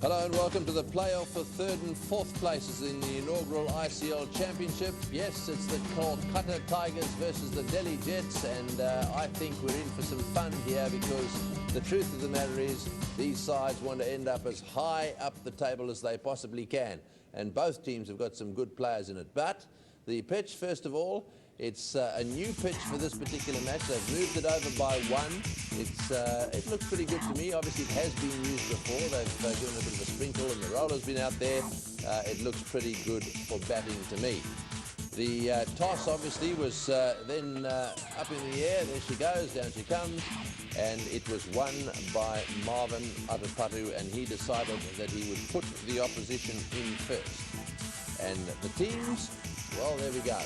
Hello and welcome to the playoff for third and fourth places in the inaugural ICL Championship. Yes, it's the Kolkata Tigers versus the Delhi Jets, and I think we're in for some fun here because the truth of the matter is these sides want to end up as high up the table as they possibly can, and both teams have got some good players in it. But the pitch, first of all, it's a new pitch for this particular match. They've moved it over by one. It looks pretty good to me. Obviously, it has been used before. They've given a bit of a sprinkle and the roller's been out there. It looks pretty good for batting to me. The toss, obviously, was then up in the air. There she goes, down she comes. And it was won by Marvin Adapatu, and he decided that he would put the opposition in first. And the teams, well, there we go.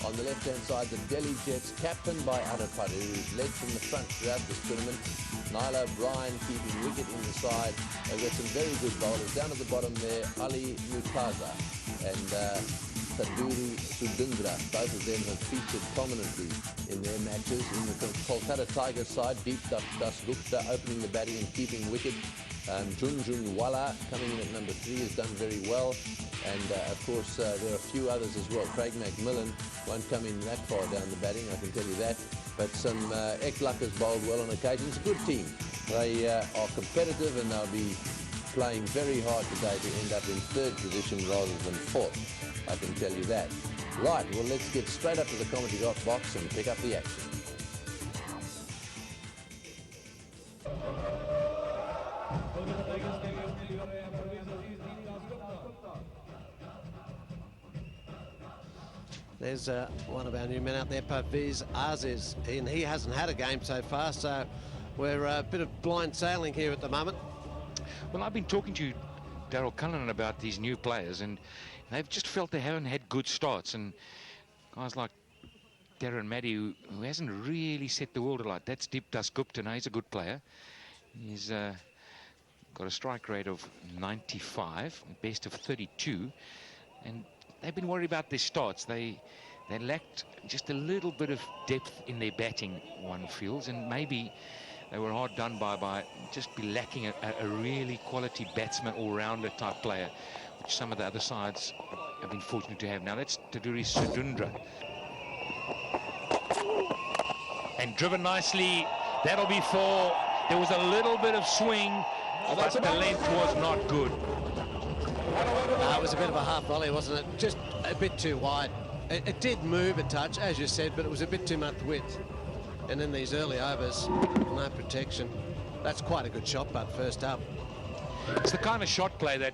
On the left-hand side, the Delhi Jets, captained by Adapatu, who's led from the front throughout this tournament. Nyla Bryan keeping wicket in the side. They've got some very good bowlers. Down at the bottom there, Ali Mutaza and Taduri Sudindra. Both of them have featured prominently in their matches. In the Kolkata Tigers side, Deep Dasgupta opening the batting and keeping wicket. Junjunwala coming in at number 3 has done very well. And of course, there are a few others as well. Craig McMillan won't come in that far down the batting, I can tell you that. But some Eklak has bowled well on occasion. It's a good team. They are competitive and they'll be playing very hard today to end up in third position rather than fourth. I can tell you that. Right, well, let's get straight up to the commentary box and pick up the action. There's one of our new men out there, Parviz Aziz, and he hasn't had a game so far, so we're a bit of blind sailing here at the moment. Well, I've been talking to Daryl Cullen about these new players, and they've just felt they haven't had good starts, and guys like Darren Maddy, who hasn't really set the world alight. That's Deep Dasgupta. Now he's a good player. He's got a strike rate of 95, best of 32, and they've been worried about their starts. They lacked just a little bit of depth in their batting, one feels, and maybe they were hard done by just be lacking a really quality batsman, all-rounder type player, which some of the other sides have been fortunate to have. Now that's Taduri Sudindra. And driven nicely. That'll be 4. There was a little bit of swing, but the length was not good. It was a bit of a half volley, wasn't it? Just a bit too wide. It did move a touch, as you said, but it was a bit too much width. And in these early overs, no protection. That's quite a good shot, but first up. It's the kind of shot play that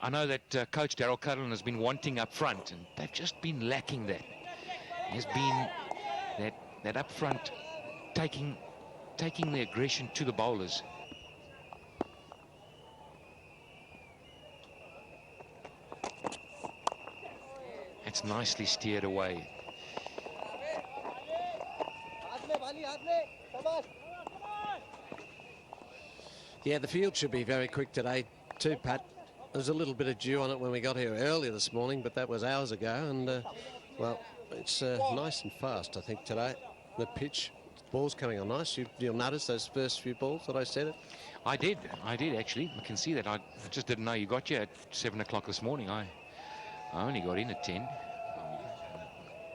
I know that Coach Daryl Cullen has been wanting up front, and they've just been lacking that. There's been that up front taking the aggression to the bowlers. It's nicely steered away. Yeah, the field should be very quick today too, Pat. There's a little bit of dew on it when we got here earlier this morning, but that was hours ago, and well, it's nice and fast, I think, today. The pitch, ball's coming on nice. You'll notice those first few balls that I said it. I did actually. I can see that. I just didn't know you got you at 7 o'clock this morning. I only got in at 10.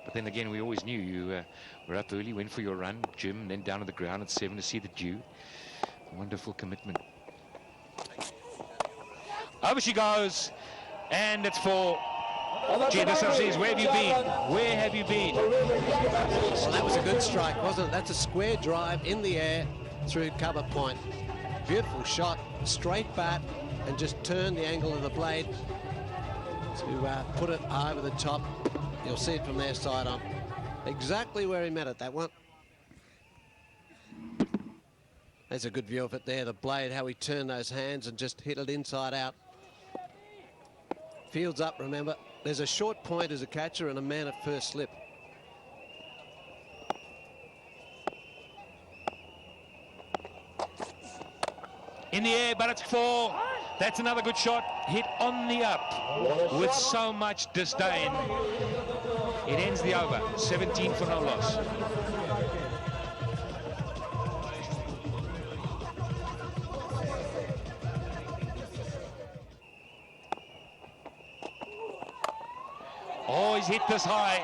But then again, we always knew you were up early, went for your run, gym, then down to the ground at 7 to see the dew. Wonderful commitment. Over she goes, and it's 4. Gee, this says, where have you been? Where have you been? So that was a good strike, wasn't it? That's a square drive in the air through cover point. Beautiful shot, straight bat, and just turn the angle of the blade to put it over the top. You'll see it from their side on. Exactly where he met it, that one. There's a good view of it there, the blade, how he turned those hands and just hit it inside out. Fields up, remember. There's a short point as a catcher and a man at first slip. In the air, but it's 4. That's another good shot. Hit on the up with so much disdain. It ends the over. 17 for no loss. Oh, he's hit this high.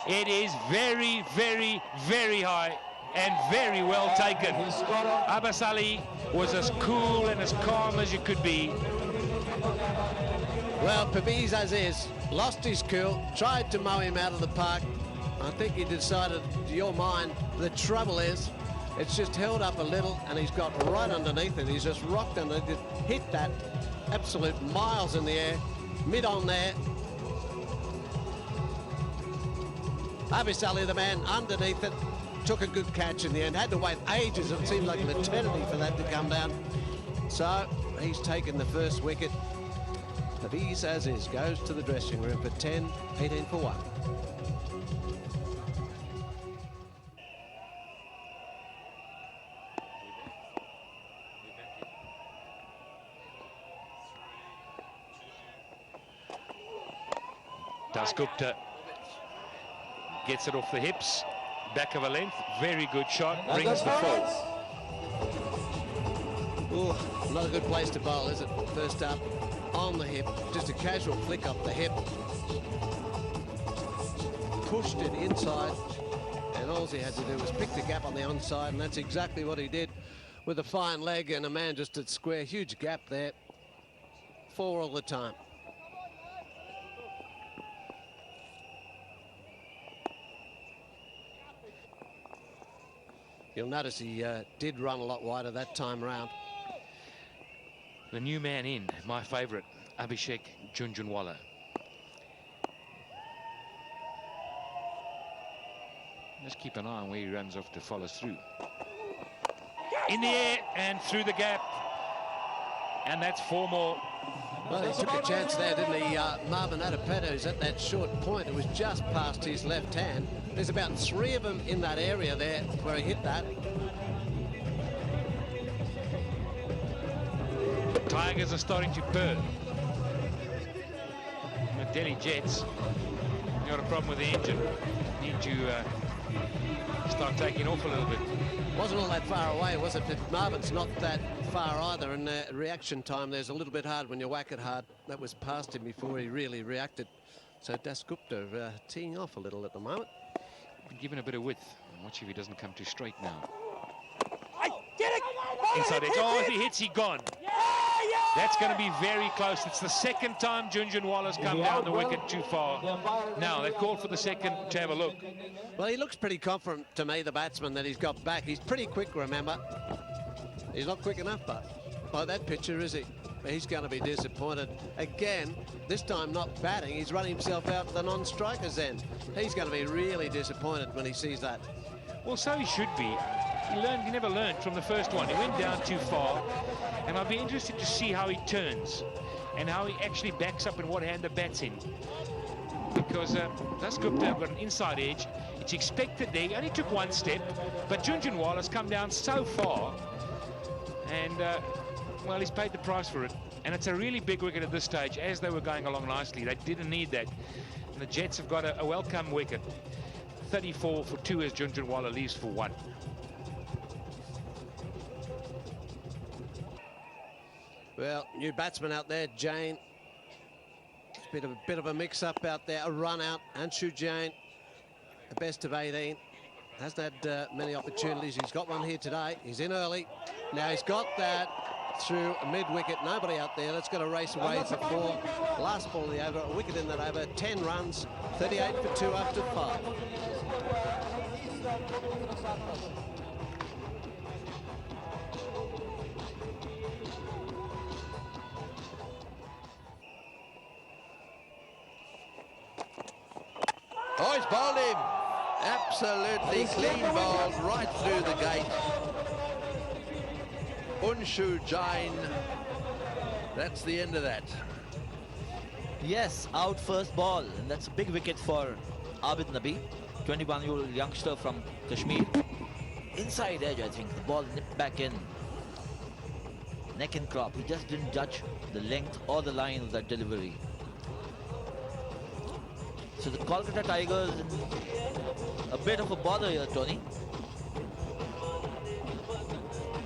It is very, very, very high and very well taken. Abbas Ali was as cool and as calm as you could be. Well, Pervez Aziz lost his cool, tried to mow him out of the park. I think he decided, to your mind, the trouble is, it's just held up a little and he's got right underneath it. He's just rocked underneath it, hit that absolute miles in the air, mid on there. Abbas Ali, the man underneath it, took a good catch in the end. Had to wait ages. It seemed like an eternity for that to come down. So he's taken the first wicket. Pervez Aziz goes to the dressing room for 10, 18 for 1. Dasgupta gets it off the hips, back of a length, very good shot, brings the fall. Ooh, not a good place to bowl, is it? First up, on the hip, just a casual flick up the hip. Pushed it inside, and all he had to do was pick the gap on the onside, and that's exactly what he did with a fine leg and a man just at square. Huge gap there, 4 all the time. You'll notice he did run a lot wider that time round. The new man in, my favourite, Abhishek Junjunwala. Just keep an eye on where he runs off to follow through. In the air and through the gap. And that's 4 more. Well, he took a chance there, didn't he? Marvin Adepado's at that short point. It was just past his left hand. There's about 3 of them in that area there where he hit that. Tigers are starting to purr. The Delhi Jets got a problem with the engine. Need to start taking off a little bit. Wasn't all that far away, was it? But Marvin's not that far either, and reaction time there's a little bit hard when you whack it hard. That was past him before he really reacted. So Dasgupta teeing off a little at the moment. Been given a bit of width. Watch if he doesn't come too straight now. Get it! Inside edge. Oh, if he hits, he's gone. That's going to be very close. It's the second time Junjunwala's come down the wicket too far. Now, they've called for the second to have a look. Well, he looks pretty confident to me, the batsman, that he's got back. He's pretty quick, remember. He's not quick enough, but by that pitcher, is he? He's going to be disappointed. Again, this time not batting. He's run himself out to the non-striker's end. He's going to be really disappointed when he sees that. Well, so he should be. He never learned from the first one. He went down too far. And I'll be interested to see how he turns and how he actually backs up and what hand the bat's in. Because Dasgupta got an inside edge. It's expected there. He only took 1 step. But Junjunwala's come down so far. And, well, he's paid the price for it. And it's a really big wicket at this stage. As they were going along nicely, they didn't need that. And the Jets have got a welcome wicket. 34 for 2 as Junjunwala leaves for 1. Well, new batsman out there, Jain. It's a bit of a mix-up out there. A run out, Anshu Jain, the best of 18. Hasn't had many opportunities. He's got one here today. He's in early. Now he's got that through a mid-wicket. Nobody out there. Let's go to race away for 4. Last ball of the over, a wicket in that over. 10 runs, 38 for 2 after 5. Oh, he's bowled him. Absolutely clean bowled right through the gate. Anshu Jain. That's the end of that. Yes, out first ball, and that's a big wicket for Abid Nabi, 21-year-old youngster from Kashmir. Inside edge, I think. The ball nipped back in. Neck and crop. He just didn't judge the length or the line of that delivery. So the Kolkata Tigers in a bit of a bother here, Tony.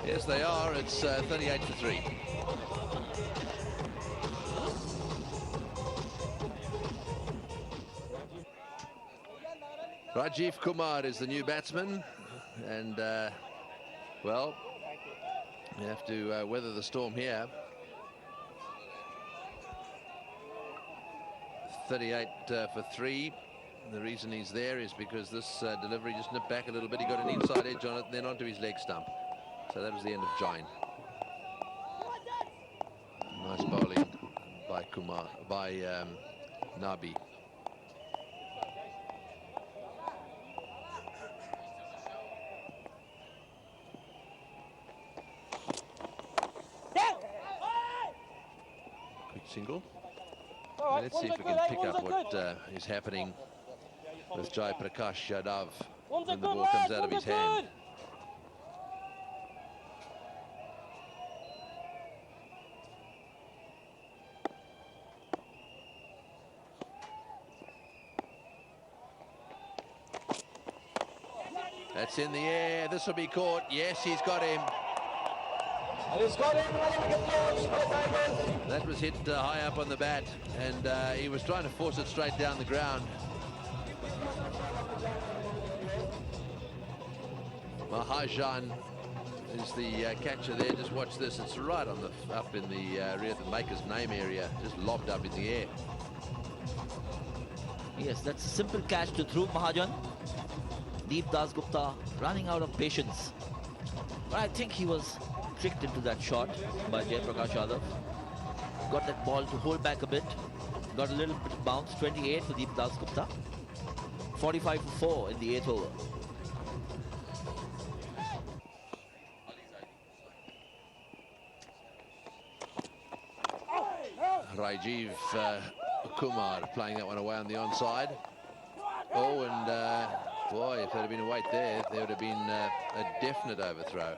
Yes, they are. It's 38 for 3. Rajiv Kumar is the new batsman, and well, you have to weather the storm here. 38 for 3. The reason he's there is because this delivery just nipped back a little bit. He got an inside edge on it, then onto his leg stump. So that was the end of Jain. Nice bowling by Nabi. Quick single. Let's see if we can pick up what is happening with Jai Prakash Yadav when the ball comes out of his hand. That's in the air. This will be caught. Yes, he's got him. That was hit high up on the bat, and he was trying to force it straight down the ground. Mahajan is the catcher there. Just watch this. It's right on the up in the rear of the maker's name area, just lobbed up in the air. Yes, that's a simple catch to through Mahajan. Deep Das Gupta running out of patience. But I think he was tricked into that shot by Jai Prakash Yadav. Got that ball to hold back a bit. Got a little bit of bounce. 28 for Deep Das Gupta. 45 for 4 in the 8th over. Rajiv Kumar playing that one away on the onside. Oh, and boy, if there had been a wait there, there would have been a definite overthrow.